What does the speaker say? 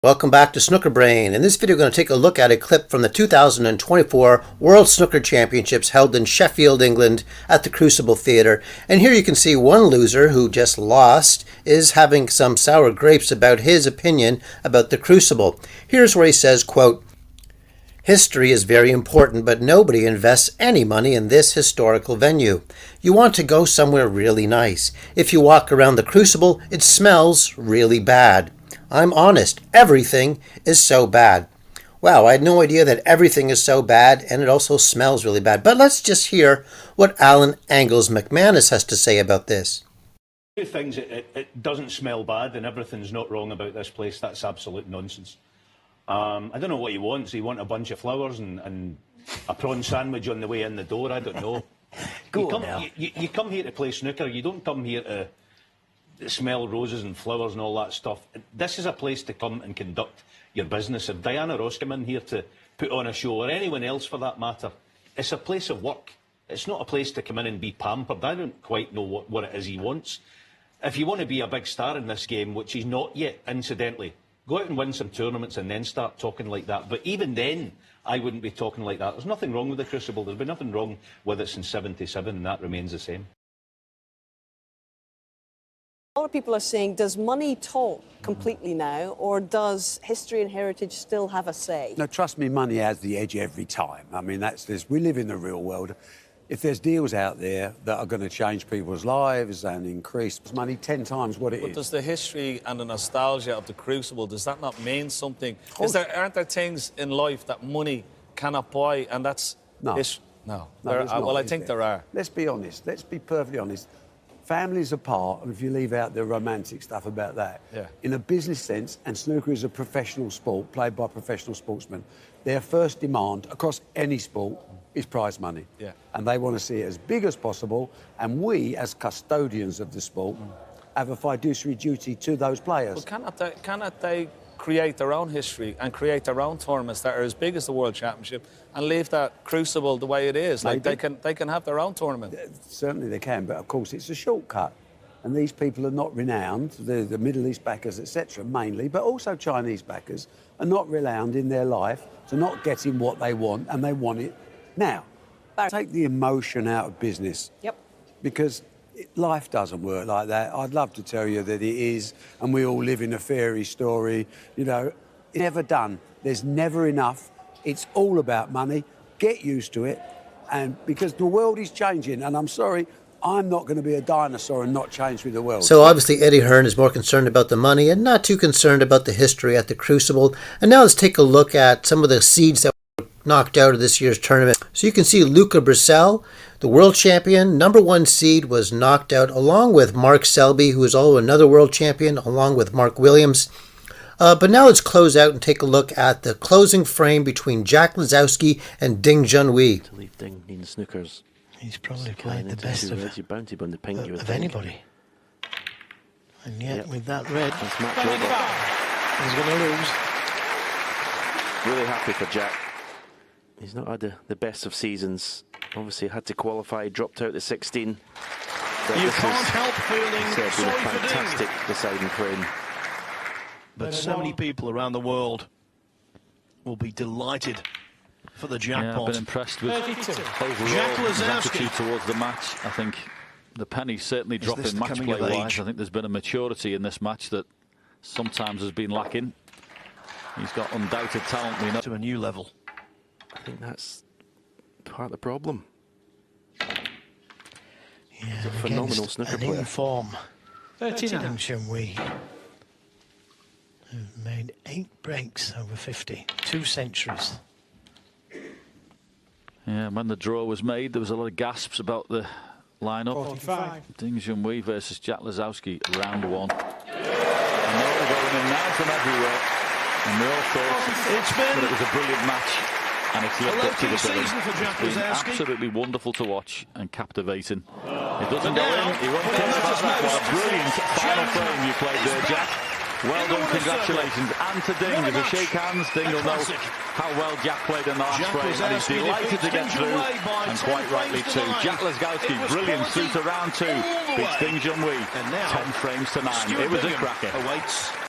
Welcome back to Snooker Brain. In this video, we're going to take a look at a clip from the 2024 World Snooker Championships held in Sheffield, England at the Crucible Theatre. And here you can see one loser who just lost is having some sour grapes about his opinion about the Crucible. Here's where he says, quote, "History is very important, but nobody invests any money in this historical venue. You want to go somewhere really nice. If you walk around the Crucible, it smells really bad. I'm honest, everything is so bad." Wow, I had no idea that everything is so bad and it also smells really bad. But let's just hear what Alan Angles McManus has to say about this. Two things, it doesn't smell bad and everything's not wrong about this place. That's absolute nonsense. I don't know what he wants. He wants a bunch of flowers and a prawn sandwich on the way in the door. I don't know. You come here to play snooker. You don't come here to smell roses and flowers and all that stuff. This is a place to come and conduct your business. If Diana Ross came in here to put on a show, or anyone else for that matter, it's a place of work. It's not a place to come in and be pampered. I don't quite know what it is he wants. If you want to be a big star in this game, which he's not yet, incidentally, go out and win some tournaments and then start talking like that. But even then, I wouldn't be talking like that. There's nothing wrong with the Crucible. There's been nothing wrong with it since '77, and that remains the same. A lot of people are saying, does money talk completely now, or does history and heritage still have a say? No, trust me, money has the edge every time. I mean, we live in the real world. If there's deals out there that are going to change people's lives and increase money 10 times what it is. But does the history and the nostalgia of the Crucible, does that not mean something? Aren't there things in life that money cannot buy, and that's... No. No. Well, I think there are. Let's be honest. Let's be perfectly honest. Families apart, and if you leave out the romantic stuff about that, in a business sense, and snooker is a professional sport played by professional sportsmen, their first demand across any sport is prize money. Yeah. And they want to see it as big as possible, and we, as custodians of the sport, have a fiduciary duty to those players. Well, cannot they create their own history and create their own tournaments that are as big as the World Championship and leave that Crucible the way it is? Like they can have their own tournament. Certainly they can, but of course it's a shortcut. And these people are not renowned, the Middle East backers, etc., mainly, but also Chinese backers, are not renowned in their life to not getting what they want, and they want it now. Take the emotion out of business. Yep. Because life doesn't work like that. I'd love to tell you that it is, and we all live in a fairy story. You know, it's never done. There's never enough. It's all about money. Get used to it. And because the world is changing, and I'm sorry, I'm not going to be a dinosaur and not change with the world. So obviously Eddie Hearn is more concerned about the money and not too concerned about the history at the Crucible. And now let's take a look at some of the seeds that were knocked out of this year's tournament. So you can see Luca Brecel, the world champion, #1 seed, was knocked out along with Mark Selby, who is also another world champion, along with Mark Williams. But now let's close out and take a look at the closing frame between Jack Lisowski and Ding Junhui. To leave Ding in snookers. He's probably played the best of anybody. And yet, with that red, that's match over. He's going to lose. Really happy for Jack. He's not had the best of seasons. Obviously had to qualify, dropped out to 16. But you can't help feeling been sorry a for fantastic deciding frame. But so many people around the world will be delighted for the jackpot. Yeah, I've been impressed with Jack overall his Lisowski. attitude towards the match. I think the penny's certainly dropping match play wise. I think there's been a maturity in this match that sometimes has been lacking. He's got undoubted talent, we know. To a new level. I think that's part of the problem. Yeah, He's a phenomenal snooker player. In form, Ding Junhui, who made 8 breaks over 50, 2 centuries. Yeah, when the draw was made, there was a lot of gasps about the lineup. 45. Ding Junhui versus Jack Lisowski, round 1. And they're all going in now from everywhere. And we all thought that it was a brilliant match. And it's lived up to the billing. It's been absolutely wonderful to watch and captivating. It doesn't go in. He won't talk about that. What a brilliant final frame you played there, Jack. Well done, congratulations. And to Ding, as a shake hands, Ding will know how well Jack played in the last frame, and he's delighted to get through, and quite rightly too. Jack Lisowski, brilliant through to round 2, beats Ding Junhui 10 frames to 9. It was a cracker.